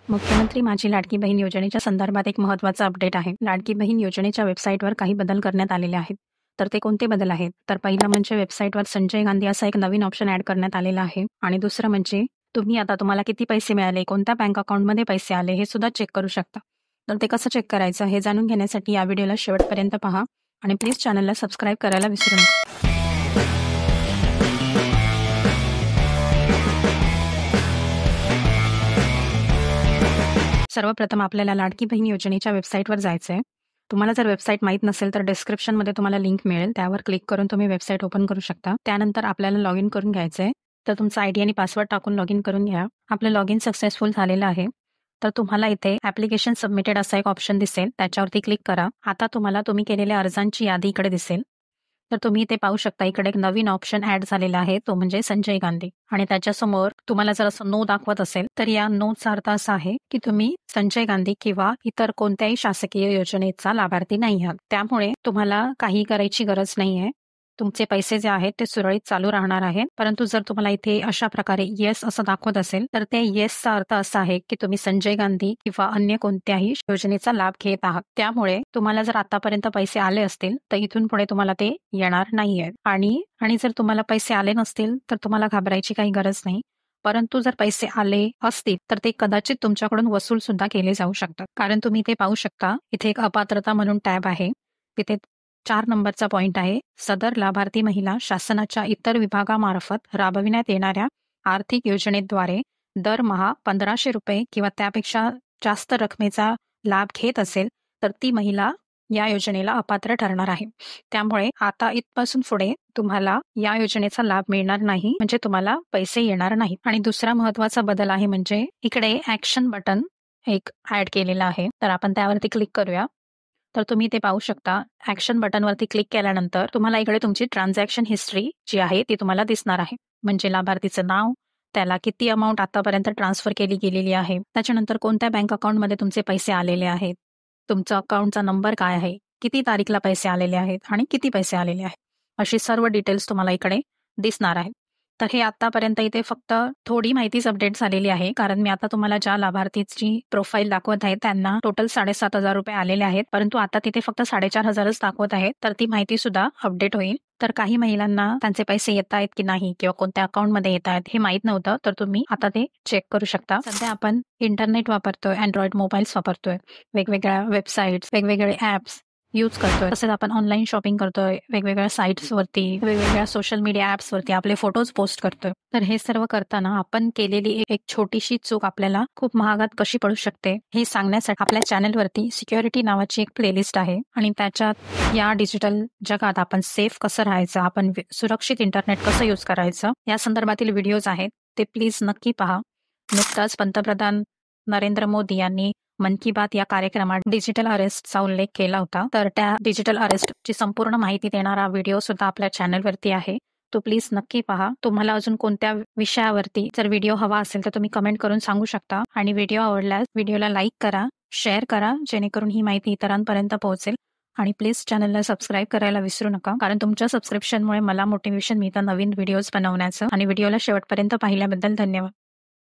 मुख्यमंत्री माझी लाडकी बहीण योजनेच्या संदर्भात एक महत्त्वाचा अपडेट आहे. लाडकी बहीण योजनेच्या वेबसाईटवर काही बदल करण्यात आलेले आहेत. तर ते कोणते बदल आहेत? तर पहिलं म्हणजे वेबसाईटवर संजय गांधी असा एक नवीन ऑप्शन ॲड करण्यात आलेला आहे. आणि दुसरं म्हणजे तुम्ही आता तुम्हाला किती पैसे मिळाले, कोणत्या बँक अकाउंटमध्ये पैसे आले हे सुद्धा चेक करू शकता. तर ते कसं चेक करायचं हे जाणून घेण्यासाठी या व्हिडिओला शेवटपर्यंत पहा आणि प्लीज चॅनलला सबस्क्राईब करायला विसरू नका. सर्वप्रथम आपल्याला लाडकी बहीण योजनेच्या वेबसाईटवर जायचं आहे. तुम्हाला जर वेबसाईट माहीत नसेल तर डिस्क्रिप्शनमध्ये तुम्हाला लिंक मिळेल, त्यावर क्लिक करून तुम्ही वेबसाईट ओपन करू शकता. त्यानंतर आपल्याला लॉग इन करून घ्यायचं आहे. तर तुमचा आयडी आणि पासवर्ड टाकून लॉग इन करून घ्या. आपलं लॉग इन सक्सेसफुल झालेलं आहे. तर तुम्हाला इथे ॲप्लिकेशन सबमिटेड असा एक ऑप्शन दिसेल, त्याच्यावरती क्लिक करा. आता तुम्हाला तुम्ही केलेल्या अर्जांची यादी इकडे दिसेल. तर तुम्ही इथे पाहू शकता, इकडे एक नवीन ऑप्शन ॲड झालेला आहे, तो म्हणजे संजय गांधी. आणि त्याच्यासमोर तुम्हाला जर असं नो दाखवत असेल तर या नोचा अर्थ असा आहे की तुम्ही संजय गांधी किंवा इतर कोणत्याही शासकीय योजनेचा लाभार्थी नाही आहात. त्यामुळे तुम्हाला काही करायची गरज नाहीये. तुमचे पैसे जे आहेत ते सुरळीत चालू राहणार आहेत. परंतु जर तुम्हाला इथे अशा प्रकारे येस असं दाखवत असेल तर ते येसचा अर्थ असा आहे की तुम्ही संजय गांधी किंवा अन्य कोणत्याही योजनेचा लाभ घेत आहात. त्यामुळे तुम्हाला जर आतापर्यंत पैसे आले असतील तर इथून पुढे तुम्हाला ते येणार नाहीये. आणि जर तुम्हाला पैसे आले नसतील तर तुम्हाला घाबरायची काही गरज नाही. परंतु जर पैसे आले असतील तर ते कदाचित तुमच्याकडून वसूल सुद्धा केले जाऊ शकतात. कारण तुम्ही इथे पाहू शकता, इथे एक अपात्रता म्हणून टॅब आहे. तिथे 4 नंबरचा पॉइंट आहे. सदर लाभार्थी महिला शासनाच्या इतर विभागामार्फत राबविण्यात येणाऱ्या आर्थिक योजनेद्वारे दरमहा ₹1500 किंवा त्यापेक्षा जास्त रकमेचा लाभ घेत असेल तर ती महिला या योजनेला अपात्र ठरणार आहे. त्यामुळे आता इथपासून पुढे तुम्हाला या योजनेचा लाभ मिळणार नाही, म्हणजे तुम्हाला पैसे येणार नाहीत. आणि दुसरा महत्त्वाचा बदल आहे म्हणजे इकडे ॲक्शन बटन एक ॲड केलेलं आहे. तर आपण त्यावरती क्लिक करूया. तर तुम्ही ते पाहू शकता, ॲक्शन बटनवरती क्लिक केल्यानंतर तुम्हाला इकडे तुमची ट्रान्झॅक्शन हिस्ट्री जी आहे ती तुम्हाला दिसणार आहे. म्हणजे लाभार्थीचं नाव, त्याला किती अमाऊंट आतापर्यंत ट्रान्सफर केली गेलेली आहे, त्याच्यानंतर कोणत्या बँक अकाउंटमध्ये तुमचे पैसे आलेले आहेत, तुमचा अकाउंटचा नंबर काय आहे, किती तारीखला पैसे आलेले आहेत आणि किती पैसे आलेले आहेत, अशी सर्व डिटेल्स तुम्हाला इकडे दिसणार आहेत. तर हे आतापर्यंत इथे फक्त थोडी माहितीच अपडेट झालेली आहे, कारण मी आता तुम्हाला ज्या लाभार्थीची प्रोफाईल दाखवत आहे त्यांना टोटल ₹7,500 आलेले आहेत, परंतु आता तिथे फक्त 4,500च दाखवत आहेत. तर ती माहिती सुद्धा अपडेट होईल. तर काही महिलांना त्यांचे पैसे येत आहेत की नाही किंवा कोणत्या अकाउंटमध्ये येत आहेत हे माहीत नव्हतं, तर तुम्ही आता ते चेक करू शकता. सध्या आपण इंटरनेट वापरतोय, अँड्रॉइड मोबाईल्स वापरतोय, वेगवेगळ्या वेबसाईट्स, वेगवेगळे ॲप्स यूज करतोय. तसेच आपण ऑनलाईन शॉपिंग करतोय, वेगवेगळ्या साईट्सवरती, वेगवेगळ्या सोशल मीडिया ॲप्सवरती आपले फोटोज पोस्ट करतोय. तर हे सर्व करताना आपण केलेली एक छोटीशी चूक आपल्याला खूप महागात कशी पडू शकते हे सांगण्यासाठी आपल्या चॅनलवरती सिक्युरिटी नावाची एक प्लेलिस्ट आहे. आणि त्याच्यात या डिजिटल जगात आपण सेफ कसं राहायचं, आपण सुरक्षित इंटरनेट कसं यूज करायचं या संदर्भातील व्हिडिओज आहेत, ते प्लीज नक्की पहा. नुकताच पंतप्रधान नरेंद्र मोदी यांनी मन की बात या कार्यक्रमात डिजिटल अरेस्टचा उल्लेख केला होता. तर त्या डिजिटल अरेस्टची संपूर्ण माहिती देणारा व्हिडिओ सुद्धा आपल्या चॅनलवरती आहे, तो प्लीज नक्की पहा. तुम्हाला अजून कोणत्या विषयावरती जर व्हिडिओ हवा असेल तर तुम्ही कमेंट करून सांगू शकता. आणि व्हिडिओ आवडल्यास व्हिडिओला लाईक करा, शेअर करा, जेणेकरून ही माहिती इतरांपर्यंत पोहोचेल. आणि प्लीज चॅनलला सबस्क्राईब करायला विसरू नका, कारण तुमच्या सबस्क्रिप्शनमुळे मला मोटिवेशन मिळतं नवीन व्हिडिओज बनवण्याचं. आणि व्हिडिओला शेवटपर्यंत पाहिल्याबद्दल धन्यवाद.